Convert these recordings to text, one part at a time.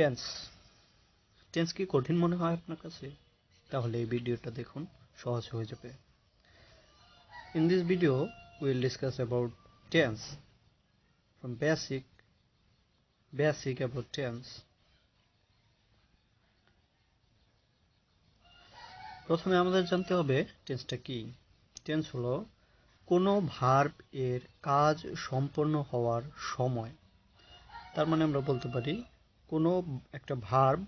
Tense tense কি কঠিন মনে হয় আপনার কাছে? তাহলে এই ভিডিওটা দেখুন, সহজ হয়ে যাবে। In this video we will discuss about tense from basic about tense. প্রথমে আমাদের জানতে হবে টেন্সটা কি। টেন্স হলো কোনো ভার্ব এর কাজ সম্পন্ন হওয়ার সময়। তার মানে আমরা বলতে পারি কোনো একটা ভার্ব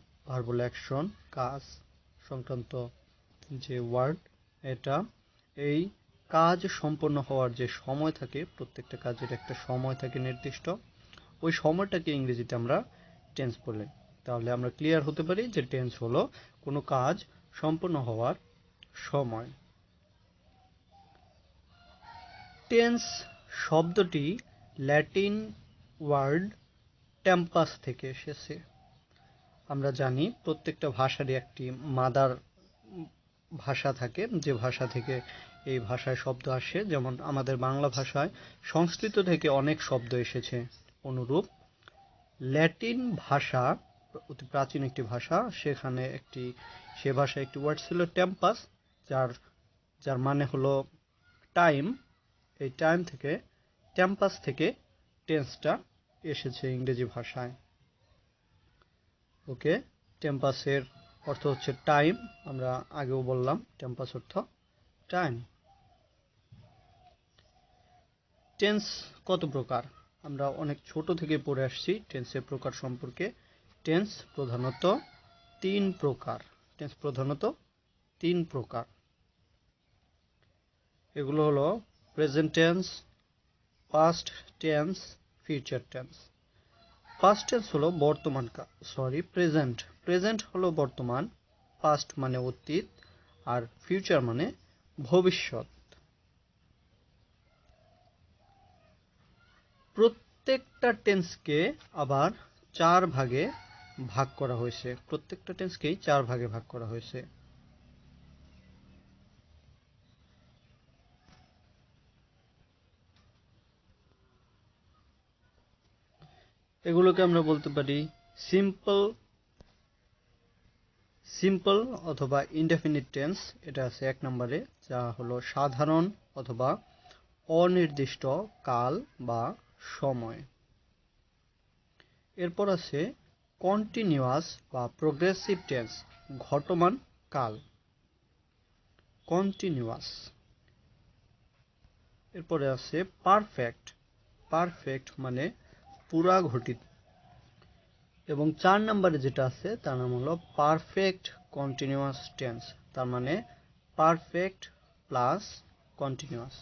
হলো অ্যাকশন, কাজ সংক্রান্ত যে ওয়ার্ড, এটা এই কাজ সম্পন্ন হওয়ার যে সময় থাকে, প্রত্যেকটা কাজের একটা সময় থাকে নির্দিষ্ট, ওই সময়টাকে ইংরেজিতে আমরা টেন্স বলি। তাহলে আমরা ক্লিয়ার হতে পারি যে টেন্স হলো কোনো কাজ সম্পন্ন হওয়ার সময়। টেন্স শব্দটি ল্যাটিন ওয়ার্ড টেম্পাস থেকে এসেছে। আমরা জানি প্রত্যেকটা ভাষারই একটি মাদার ভাষা থাকে, যে ভাষা থেকে এই ভাষায় শব্দ আসে। যেমন আমাদের বাংলা ভাষায় সংস্কৃত থেকে অনেক শব্দ এসেছে, অনুরূপ ল্যাটিন ভাষা অতি প্রাচীন একটি ভাষা, সে ভাষায় একটি ওয়ার্ড ছিল টেম্পাস, যার মানে হলো টাইম। এই টাইম থেকে, টেম্পাস থেকে টেন্সটা এসেছে ইংরেজি ভাষায়। ওকে, টেম্পাসের অর্থ হচ্ছে টাইম, আমরা আগেও বললাম টেম্পাস অর্থ টাইম। টেন্স কত প্রকার? আমরা অনেক ছোট থেকে পড়ে আসছি টেন্সের প্রকার সম্পর্কে। টেন্স প্রধানত তিন প্রকার। এগুলো হলো present tense, past tense, future tense. Past tense হলো প্রেজেন্ট হলো বর্তমান, পাস্ট মানে অতীত, আর ফিউচার মানে ভবিষ্যৎ। প্রত্যেকটা টেন্সকে আবার চার ভাগে ভাগ করা হয়েছে। এগুলোকে আমরা বলতে পারি সিম্পল অথবা ইনডেফিনিট টেন্স, এটা আছে 1 নম্বরে, যা হলো সাধারণ অথবা অনির্দিষ্ট কাল বা সময়। এরপর আছে কন্টিনিউয়াস বা প্রোগ্রেসিভ টেন্স, ঘটমান কাল, কন্টিনিউয়াস। এরপরে আছে পারফেক্ট মানে পুরা ঘটিত। এবং 4 নম্বরে যেটা আছে তার নাম হলো পারফেক্ট কন্টিনিউয়াস টেন্স, তার মানে পারফেক্ট প্লাস কন্টিনিউয়াস,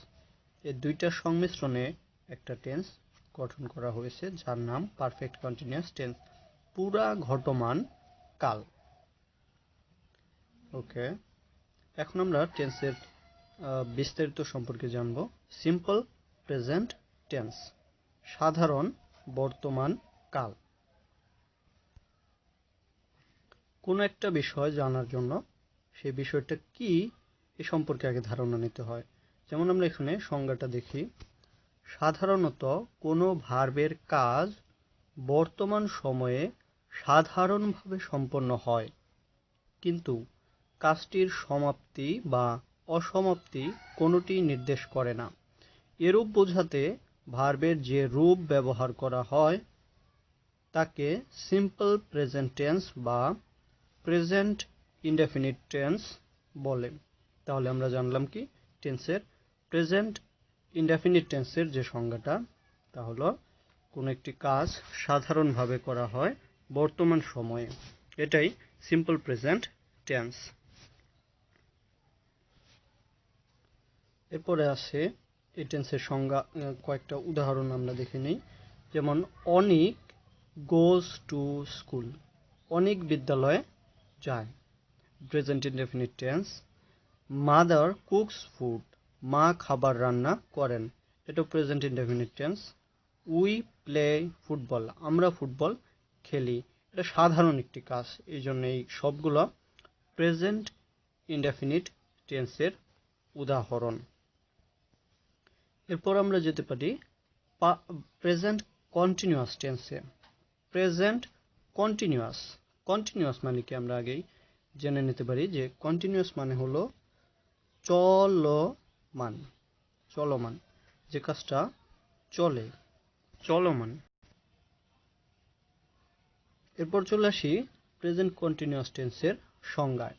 এই দুইটার সংমিশ্রণে একটা টেন্স গঠন করা হয়েছে, যার নাম পারফেক্ট কন্টিনিউয়াস টেন্স, পুরা ঘটমান কাল। ওকে, এখন আমরা টেন্সের বিস্তারিত সম্পর্কে জানব। সিম্পল প্রেজেন্ট টেন্স, সাধারণ বর্তমান কাল। কোন একটা বিষয় জানার জন্য সেই বিষয়টা কি এ সম্পর্কে আগে ধারণা নিতে হয়। যেমন আমরা এখানে সংজ্ঞাটা দেখি, সাধারণত কোনো ভার্বের কাজ বর্তমান সময়ে সাধারণভাবে সম্পন্ন হয়, কিন্তু কাজটির সমাপ্তি বা অসমাপ্তি কোনোটি নির্দেশ করে না। এরূপ বোঝাতে ভার্বের যে রূপ ব্যবহার করা হয় তাকে সিম্পল প্রেজেন্ট টেন্স বা প্রেজেন্ট ইনডেফিনিট টেন্স বলে। তাহলে আমরা জানলাম কি টেন্সের প্রেজেন্ট ইনডেফিনিট টেন্সের যে সংজ্ঞাটা, তা হলো কোনো একটি কাজ সাধারণভাবে করা হয় বর্তমান সময়ে, এটাই সিম্পল প্রেজেন্ট টেন্স। এরপরে আছে এই টেন্সের সংজ্ঞা, কয়েকটা উদাহরণ আমরা দেখে নিই। যেমন অনিক গোজ টু স্কুল, অনিক বিদ্যালয়ে যায়, present indefinite tense. Mother cooks food, মা খাবার রান্না করেন, এটা present indefinite tense. We play football, আমরা ফুটবল খেলি, এটা সাধারণ একটি কাজ, এই জন্য এই সবগুলো প্রেজেন্ট ইনডেফিনিট টেন্সের উদাহরণ। এরপর আমরা যেতে পারি প্রেজেন্ট কন্টিনিউয়াস টেন্সে। Present continuous. কন্টিনিউয়াস মানে কি আমরা আগেই জেনে নিতে পারি যে কন্টিনিউয়াস মানে হলো চলমান, চলমান, যে কাজটা চলে, চলমান। এরপর চলে আসি প্রেজেন্ট কন্টিনিউয়াস টেন্সের সংজ্ঞায়।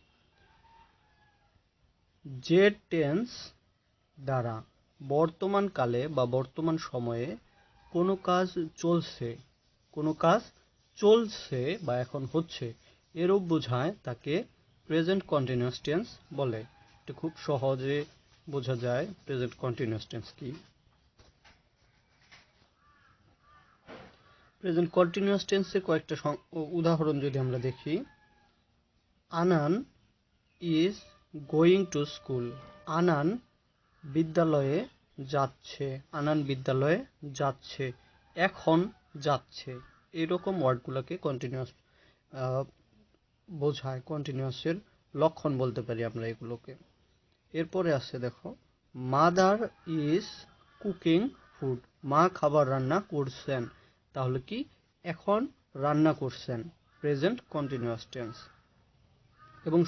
যে টেন্স দ্বারা বর্তমান কালে বা বর্তমান সময়ে কোনো কাজ চলছে, কোনো কাজ চলছে বা এখন হচ্ছে এরূপ বোঝায় তাকে প্রেজেন্ট কন্টিনিউয়াস টেন্স বলে। এটা খুব সহজে বোঝা যায় প্রেজেন্ট কন্টিনিউয়াস টেন্স কি। প্রেজেন্ট কন্টিনিউয়াস টেন্সের কয়েকটা উদাহরণ যদি আমরা দেখি, আনান ইজ গোয়িং টু স্কুল। আনান বিদ্যালয়ে যাচ্ছে, আনান বিদ্যালয়ে যাচ্ছে, এখন যাচ্ছে। এরকম ওয়ার্ডগুলোকে কন্টিনিউয়াস বোঝায়, কন্টিনিউয়াসের লক্ষণ বলতে পারি আমরা এগুলোকে। এরপরে আছে দেখো, মাদার ইজ কুকিং ফুড। মা খাবার রান্না করছেন, তাহলে কি এখন রান্না করছেন, প্রেজেন্ট কন্টিনিউয়াস টেন্স। এবং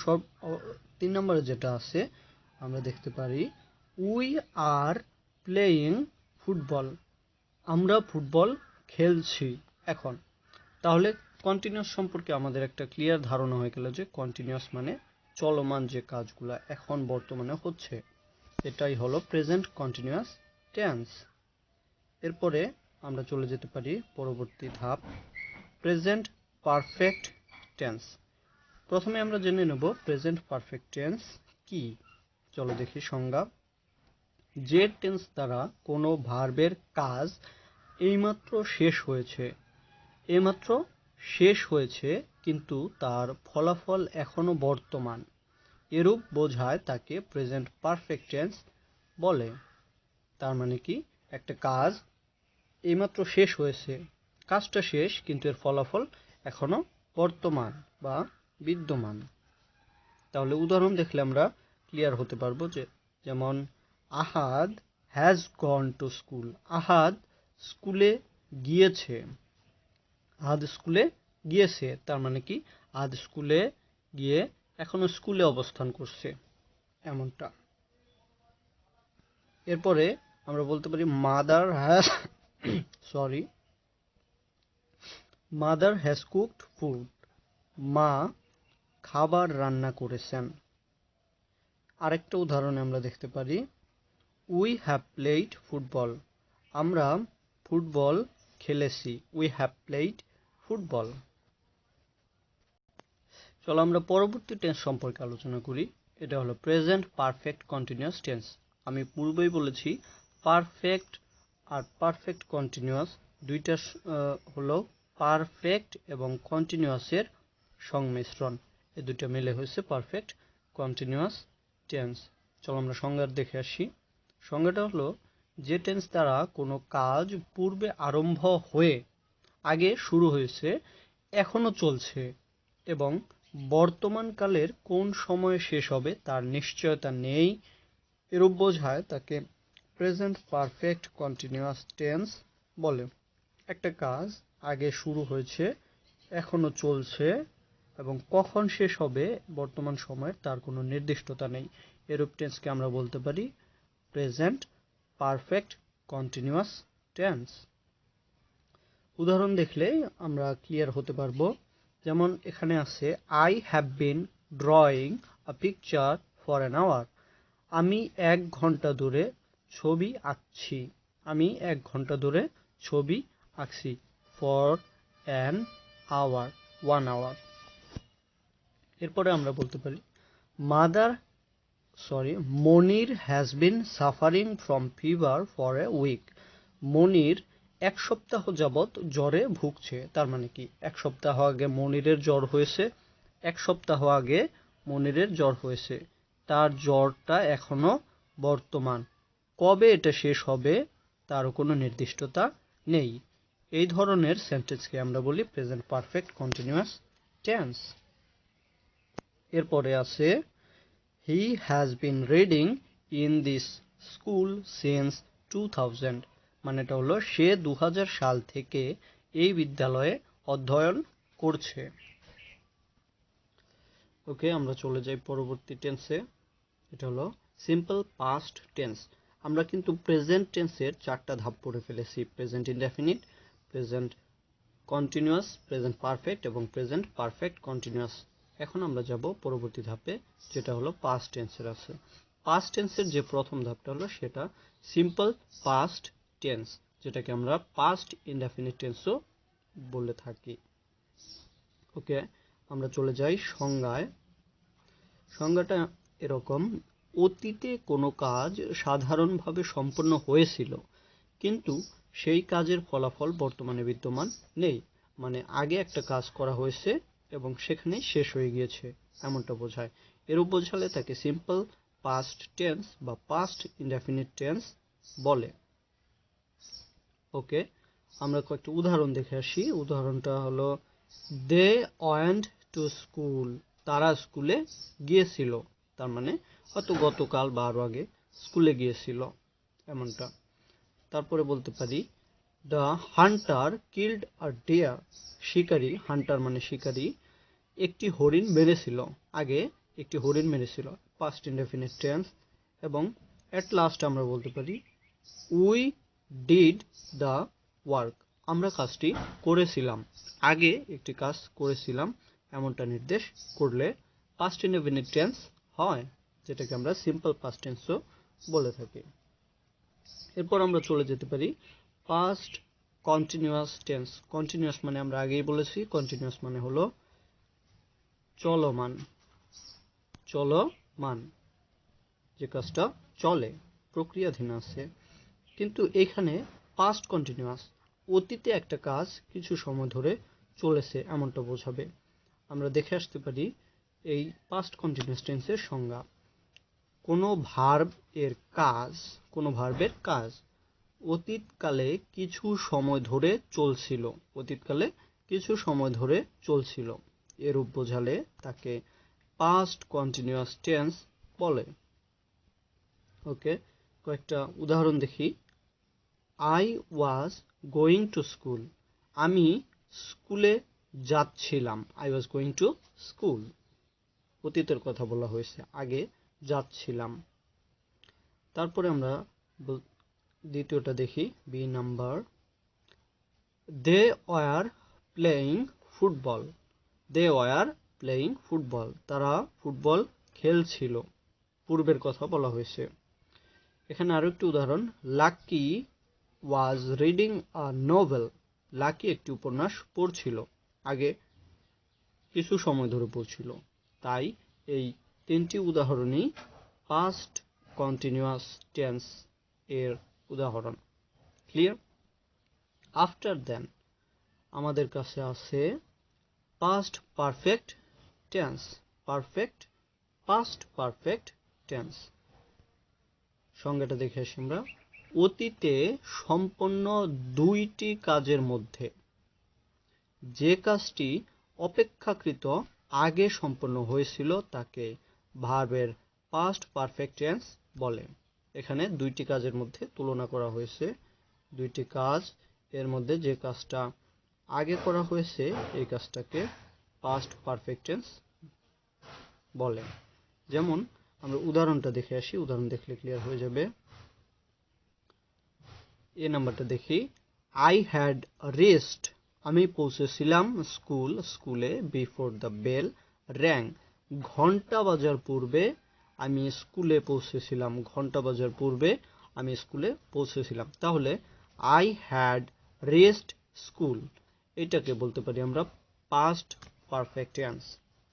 3 নম্বরে যেটা আছে আমরা দেখতে পারি, উই আর প্লেয়িং ফুটবল। আমরা ফুটবল খেলছি এখন। তাহলে কন্টিনিউয়াস সম্পর্কে আমাদের একটা ক্লিয়ার ধারণা হয়ে গেল যে কন্টিনিউয়াস মানে চলমান যে কাজগুলো এখন বর্তমানে হচ্ছে, এটাই হলো প্রেজেন্ট কন্টিনিউয়াস টেন্স। এরপরে আমরা চলে যেতে পারি পরবর্তী ধাপ, প্রেজেন্ট পারফেক্ট টেন্স। প্রথমে আমরা জেনে নেব প্রেজেন্ট পারফেক্ট টেন্স কি। চলো দেখি সংজ্ঞা। যে টেন্স দ্বারা কোনো ভার্বের কাজ এইমাত্র শেষ হয়েছে, এইমাত্র শেষ হয়েছে কিন্তু তার ফলাফল এখনো বর্তমান, এরূপ বোঝায় তাকে প্রেজেন্ট পারফেক্ট টেন্স বলে। তার মানে কি, একটা কাজ এইমাত্র শেষ হয়েছে, কাজটা শেষ কিন্তু এর ফলাফল এখনো বর্তমান বা বিদ্যমান। তাহলে উদাহরণ দেখলে আমরা ক্লিয়ার হতে পারবো, যে যেমন আহাদ হ্যাজ গন টু স্কুল। আহাদ স্কুলে গিয়েছে, আহাদ স্কুলে গিয়েছে, তার মানে কি আহাদ স্কুলে গিয়ে এখনো স্কুলে অবস্থান করছে, এমনটা। এরপরে আমরা বলতে পারি mother has mother has cooked food. মা খাবার রান্না করেছেন। আরেকটা উদাহরণে আমরা দেখতে পারি, উই হ্যাভ প্লেইড ফুটবল। আমরা ফুটবল খেলেছি, উই হ্যাভ প্লেইড ফুটবল। চলো আমরা পরবর্তী টেন্স সম্পর্কে আলোচনা করি। এটা হলো প্রেজেন্ট পারফেক্ট কন্টিনিউয়াস টেন্স। আমি পূর্বেই বলেছি পারফেক্ট আর পারফেক্ট কন্টিনিউয়াস দুইটা হলো পারফেক্ট এবং কন্টিনিউয়াসের সংমিশ্রণ, এই দুটো মিলে হয়েছে পারফেক্ট কন্টিনিউয়াস টেন্স। চলো আমরা সংজ্ঞা দেখে আসি। সংজ্ঞাটা হলো, যে টেন্স দ্বারা কোনো কাজ পূর্বে আরম্ভ হয়ে আগে শুরু হয়েছে, এখনো চলছে এবং বর্তমানকালের কোন সময়ে শেষ হবে তার নিশ্চয়তা নেই, এরূপ বোঝায় তাকে প্রেজেন্ট পারফেক্ট কন্টিনিউয়াস টেন্স বলে। একটা কাজ আগে শুরু হয়েছে, এখনো চলছে এবং কখন শেষ হবে বর্তমান সময়ের তার কোনো নির্দিষ্টতা নেই, এরূপ টেন্সকে আমরা বলতে পারি প্রেজেন্ট পারফেক্ট কন্টিনিউয়াস টেন্স। উদাহরণ দেখলে আমরা ক্লিয়ার হতে পারবো। যেমন এখানে আছে, I have been drawing a picture for an hour. আমি 1 ঘন্টা ধরে ছবি আঁকছি। আমি 1 ঘন্টা ধরে ছবি আঁকছি, ফর অ্যান আওয়ার, 1 আওয়ার। এরপরে আমরা বলতে পারি Monir has been suffering from fever for a week. Monir 1 সপ্তাহ যাবৎ জ্বরে ভুগছে। তার মানে কি, 1 সপ্তাহ আগে মনিরের জ্বর হয়েছে, 1 সপ্তাহ আগে মনিরের জ্বর হয়েছে, তার জ্বরটা এখনো বর্তমান, কবে এটা শেষ হবে তারও কোনো নির্দিষ্টতা নেই। এই ধরনের সেন্টেন্সকে আমরা বলি প্রেজেন্ট পারফেক্ট কন্টিনিউয়াস টেন্স। এরপরে আছে, he has been reading in this school since 2000। মানে এটা হলো সে 2000 সাল থেকে এই বিদ্যালয়ে অধ্যয়ন করছে। ওকে, আমরা চলে যাই পরবর্তী টেন্সে। এটা হলো সিম্পল পাস্ট টেন্স। আমরা কিন্তু প্রেজেন্ট টেন্সের 4টা ধাপ পড়ে ফেলেছি: present indefinite, present continuous, present perfect এবং প্রেজেন্ট পারফেক্ট কন্টিনিউয়াস। এখন আমরা যাব পরবর্তী ধাপে, যেটা হলো পাস্ট টেন্সের আছে। পাস্ট টেন্সের যে প্রথম ধাপটা হলো সেটা সিম্পল পাস্ট টেন্স, যেটাকে আমরা পাস্ট ইনডেফিনিট টেন্সও বলে থাকি। ওকে, আমরা চলে যাই সংজ্ঞায়। সংজ্ঞাটা এরকম: অতীতে কোনো কাজ সাধারণভাবে সম্পন্ন হয়েছিল, কিন্তু সেই কাজের ফলাফল বর্তমানে বিদ্যমান নেই। মানে আগে একটা কাজ করা হয়েছে এবং সেখানেই শেষ হয়ে গিয়েছে, এমনটা বোঝায়। এরূপ বোঝালে তাকে সিম্পল পাস্ট টেন্স বা পাস্ট ইনডেফিনিট টেন্স বলে। ওকে, আমরা কয়েকটা উদাহরণ দেখে আসি। উদাহরণটা হলো দে ওয়েন্ট টু স্কুল, তারা স্কুলে গিয়েছিল। তার মানে হয়তো গতকাল বা আরো আগে স্কুলে গিয়েছিল, এমনটা। তারপরে বলতে পারি the hunter killed a deer, শিকারী, হান্টার মানে শিকারী, একটি হরিণ মেরেছিল। আগে একটি হরিণ মেরেছিল, পাস্ট ইনডেফিনিট টেন্স। এবং এট লাস্ট আমরা বলতে পারি উই ডিড দ্য ওয়ার্ক, আমরা কাজটি করেছিলাম। আগে একটি কাজ করেছিলাম, এমনটা নির্দেশ করলে পাস্ট ইনডেফিনিট টেন্স হয়, যেটাকে আমরা সিম্পল পাস্ট টেন্সও বলে থাকি। এরপর আমরা চলে যেতে পারি পাস্ট কন্টিনিউয়াস টেন্স। কন্টিনিউয়াস মানে আমরা আগেই বলেছি, কন্টিনিউয়াস মানে হলো চলমান। চলমান, যে কাজটা চলে, প্রক্রিয়াধীন আছে। কিন্তু এখানে পাস্ট কন্টিনিউয়াস, অতীতে একটা কাজ কিছু সময় ধরে চলেছে, এমনটা বোঝাবে। আমরা দেখে আসতে পারি এই পাস্ট কন্টিনিউয়াস টেন্সের সংজ্ঞা। কোনো ভার্ব এর কাজ, কোনো ভার্বের কাজ অতীতকালে কিছু সময় ধরে চলছিল, অতীতকালে কিছু সময় ধরে চলছিল, এরূপ বোঝালে তাকে পাস্ট কন্টিনিউয়াস টেন্স বলে। ওকে, কয়েকটা উদাহরণ দেখি। I was going to school, আমি স্কুলে যাচ্ছিলাম। I was going to school, অতীতের কথা বলা হয়েছে, আগে যাচ্ছিলাম। তারপরে আমরা দ্বিতীয়টা দেখি, B number. They were playing football, they were playing football, তারা ফুটবল খেলছিল, পূর্বের কথা বলা হয়েছে। এখানে আরো একটি উদাহরণ, Lucky was reading a novel, Lucky একটি উপন্যাস পড়ছিল, আগে কিছু সময় ধরে পড়ছিল। তাই এই তিনটি উদাহরণই পাস্ট কন্টিনিউয়াস টেন্স এর উদাহরণ। ক্লিয়ার? আফটার দেন আমাদের কাছে আছে past perfect tense, perfect, past perfect tense. সংজ্ঞাটা দেখে আসি আমরা। অতীতে সম্পন্ন দুইটি কাজের মধ্যে যে কাজটি অপেক্ষাকৃত আগে সম্পন্ন হয়েছিল তাকে ভার্বের পাস্ট পারফেক্ট টেন্স বলে। এখানে দুইটি কাজের মধ্যে তুলনা করা হয়েছে, দুইটি কাজ, এর মধ্যে যে কাজটা আগে করা হয়েছে এই কাজটাকে পাস্ট পারফেক্ট টেন্স বলে। যেমন আমরা উদাহরণটা দেখে আসি, উদাহরণ দেখলে ক্লিয়ার হয়ে যাবে। এ নাম্বারটা দেখি, আই হ্যাড রেস্ট, আমি পৌঁছেছিলাম স্কুল, স্কুলে, বিফোর দ্য বেল র্যাং, ঘন্টা বাজার পূর্বে আমি স্কুলে পৌঁছেছিলাম, ঘন্টা বাজার পূর্বে আমি স্কুলে পৌঁছেছিলাম। তাহলে আই হ্যাড রেস্ট স্কুল, এটাকে বলতে পারি আমরা পাস্ট পারফেক্ট টেন্স।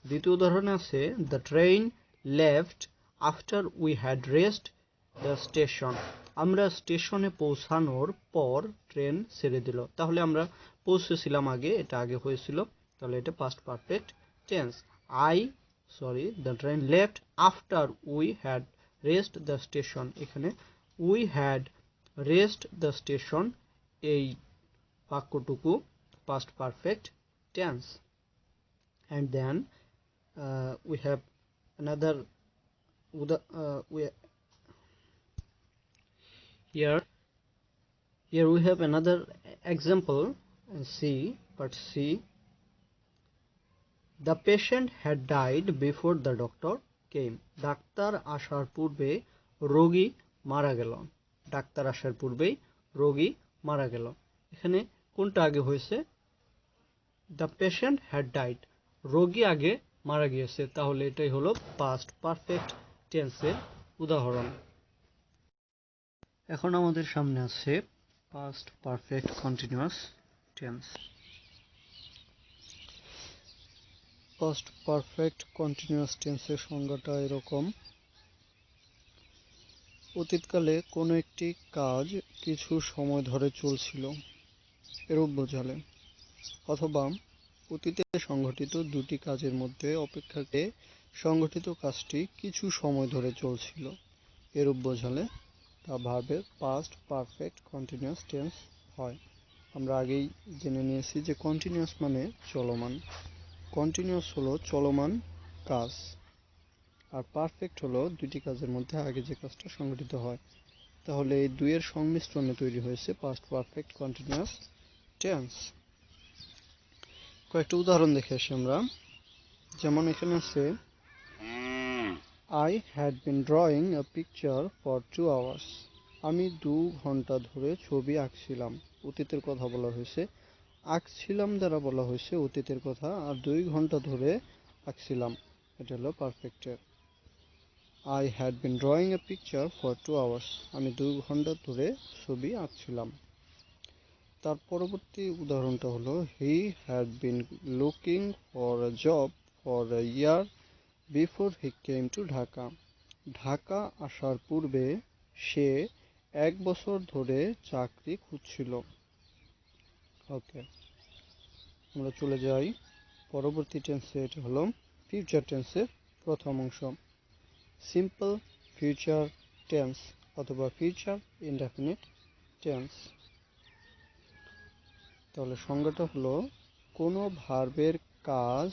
দ্বিতীয় উদাহরণ আছে, the train left after we had rest the station, আমরা স্টেশনে পৌঁছানোর পর ট্রেন ছেড়ে দিল। তাহলে আমরা পৌঁছেছিলাম আগে, এটা আগে হয়েছিল, তাহলে এটা past perfect tense. The train left after we had rest the station, এখানে we had rest the station, এই বাক্যটুকু past perfect tense. And then we have another here we have another example, and see, but see, the patient had died before the doctor came. Doctor আসার পূর্বে রোগী মারা গেল। Doctor আসার পূর্বেই রোগী মারা গেল। এখানে কোনটা আগে হয়েছে? দ্য পেশেন্ট হ্যাড ডাইড, রোগী আগে মারা গিয়েছে, তাহলে এটাই হলো পাস্ট পারফেক্ট টেন্সের উদাহরণ। এখন আমাদের সামনে আছে past perfect continuous tense. Past perfect continuous টেন্সের সংজ্ঞাটা এরকম: অতীতকালে কোনো একটি কাজ কিছু সময় ধরে চলছিল, এরূপ বোঝালে। অথবা অতীতে সংঘটিত দুটি কাজের মধ্যে অপেক্ষাকৃত সংঘটিত কাজটি কিছু সময় ধরে চলছিল, এরূপ বোঝালে তা ভার্বের পাস্ট পারফেক্ট কন্টিনিউয়াস টেন্স হয়। আমরা আগেই জেনে নিয়েছি যে কন্টিনিউয়াস মানে চলমান। কন্টিনিউয়াস হলো চলমান কাজ, আর পারফেক্ট হলো দুটি কাজের মধ্যে আগে যে কাজটা সংঘটিত হয়। তাহলে এই দুইয়ের সংমিশ্রণে তৈরি হয়েছে পাস্ট পারফেক্ট কন্টিনিউয়াস টেন্স। কয়েকটা উদাহরণ দেখে আসি আমরা। যেমন এখানে আছে, I had been drawing a picture for 2 hours. আমি 2 ঘন্টা ধরে ছবি আঁকছিলাম। অতীতের কথা বলা হয়েছে। আঁকছিলাম দ্বারা বলা হয়েছে অতীতের কথা, আর 2 ঘন্টা ধরে আঁকছিলাম, এটা হলো পারফেক্টের। I had been drawing a picture for 2 hours. আমি 2 ঘন্টা ধরে ছবি আঁকছিলাম। তার পরবর্তী উদাহরণটা হলো, he had been looking for a job for a year before he came to Dhaka. Dhaka আসার পূর্বে সে 1 বছর ধরে চাকরি খুঁজছিল। ওকে, আমরা চলে যাই পরবর্তী টেন্সে। এটা হলো ফিউচার টেন্সের প্রথম অংশ, সিম্পল ফিউচার টেন্স অথবা ফিউচার ইনডেফিনিট টেন্স। তাহলে সংজ্ঞাটা হলো, কোনো ভার্বের কাজ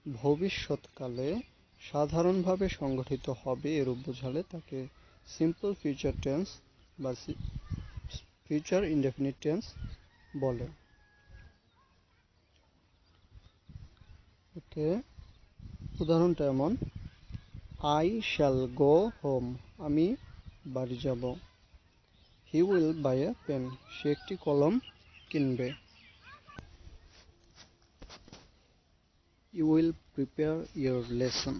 ভবিষ্যৎকালে সাধারণভাবে সংঘটিত হবে এরূপ বোঝালে তাকে সিম্পল ফিউচার টেন্স বা ফিউচার ইনডেফিনিট টেন্স বলে। ওকে, উদাহরণটা এমন, I shall go home. আমি বাড়ি যাব। He will buy a pen. সে একটি কলম কিনবে। You will prepare your lesson.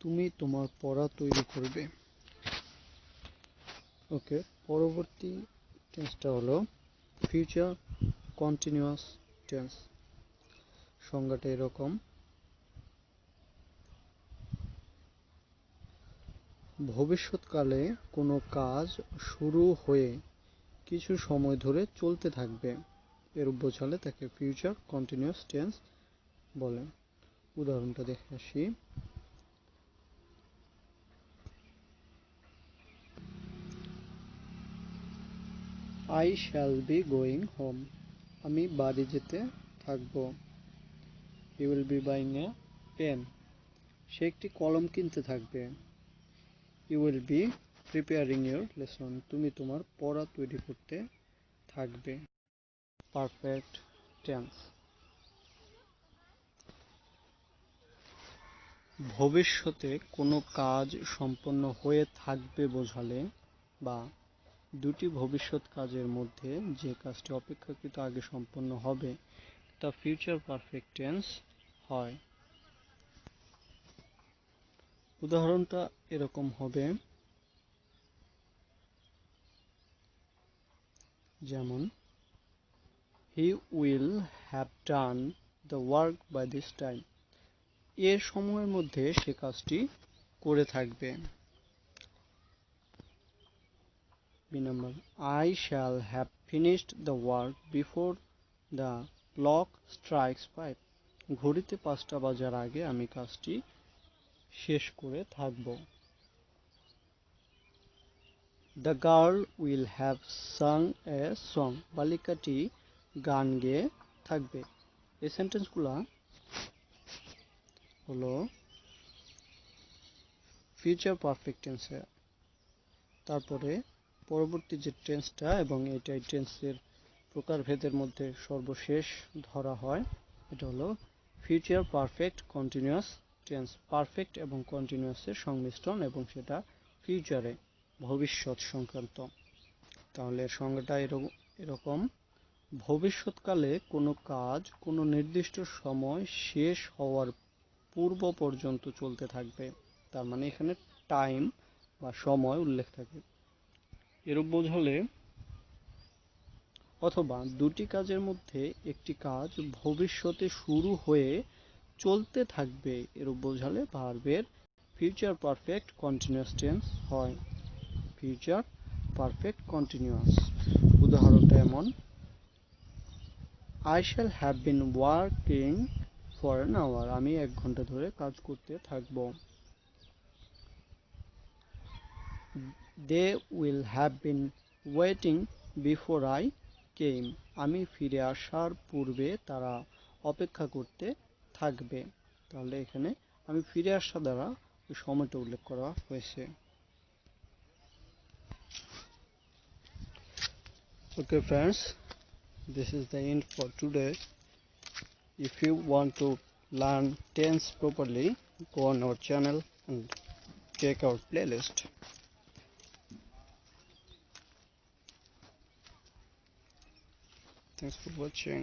তুমি তোমার পড়া তৈরি করবে। ওকে, পরবর্তী টেন্সটা হলো ফিউচার কন্টিনিউয়াস টেন্স। সংজ্ঞাটা এরকম, ভবিষ্যৎকালে কোনো কাজ শুরু হয়ে কিছু সময় ধরে চলতে থাকবে, এরূপ বোঝালে তাকে ফিউচার কন্টিনিউয়াস টেন্স বলে। উদাহরণটা দেখে আসি। I shall be going home. আমি বাড়ি যেতে থাকব। He will be buying a pen. সে একটি কলম কিনতে থাকবে। You will be preparing your lesson. তুমি তোমার পড়া তৈরি করতে থাকবে। Perfect tense. ভবিষ্যতে কোনো কাজ সম্পন্ন হয়ে থাকবে বোঝালে বা দুটি ভবিষ্যৎ কাজের মধ্যে যে কাজটি অপেক্ষাকৃত আগে সম্পন্ন হবে তা ফিউচার পারফেক্ট টেন্স হয়। উদাহরণটা এরকম হবে, যেমন he will have done the work by this time. এ সময়ের মধ্যে সে কাজটি করে থাকবে। B number, I shall have finished the work before the clock strikes 5. ঘড়িতে 5টা বাজার আগে আমি কাজটি শেষ করে থাকব। The girl will have sung a song. বালিকাটি গান গেয়ে থাকবে। এই সেন্টেন্সগুলো হলো ফিউচার পারফেক্ট টেন্সে। তারপরে পরবর্তী যে টেন্সটা এবং এই টেন্সের প্রকারভেদের মধ্যে সর্বশেষ ধরা হয় এটা হলো future perfect continuous tense, perfect এবং কন্টিনিউয়াসের সংমিশ্রণ এবং সেটা ফিউচারে ভবিষ্যৎ সংক্রান্ত। তাহলে সংজ্ঞাটা এরকম, ভবিষ্যৎকালে কোনো কাজ কোনো নির্দিষ্ট সময় শেষ হওয়ার পূর্ব পর্যন্ত চলতে থাকবে, তার মানে এখানে টাইম বা সময় উল্লেখ থাকে। এরূপ বোঝালে অথবা দুটি কাজের মধ্যে একটি কাজ ভবিষ্যতে শুরু হয়ে চলতে থাকবে, এরূপ বোঝালে ভার্বের ফিউচার পারফেক্ট কন্টিনিউয়াস টেন্স হয়। ফিউচার পারফেক্ট কন্টিনিউয়াস উদাহরণটা এমন, I shall have been working for an hour, আমি 1 ঘন্টা ধরে কাজ করতে থাকব। They will have been waiting before I came, আমি ফিরে আসার পূর্বে তারা অপেক্ষা করতে থাকবে। তাহলে এখানে আমি ফিরে আসা দ্বারা ওই সময়টা উল্লেখ করা হয়েছে। Okay friends, this is the end for today. If you want to learn tense properly, go on our channel and check our playlist. Thanks for watching.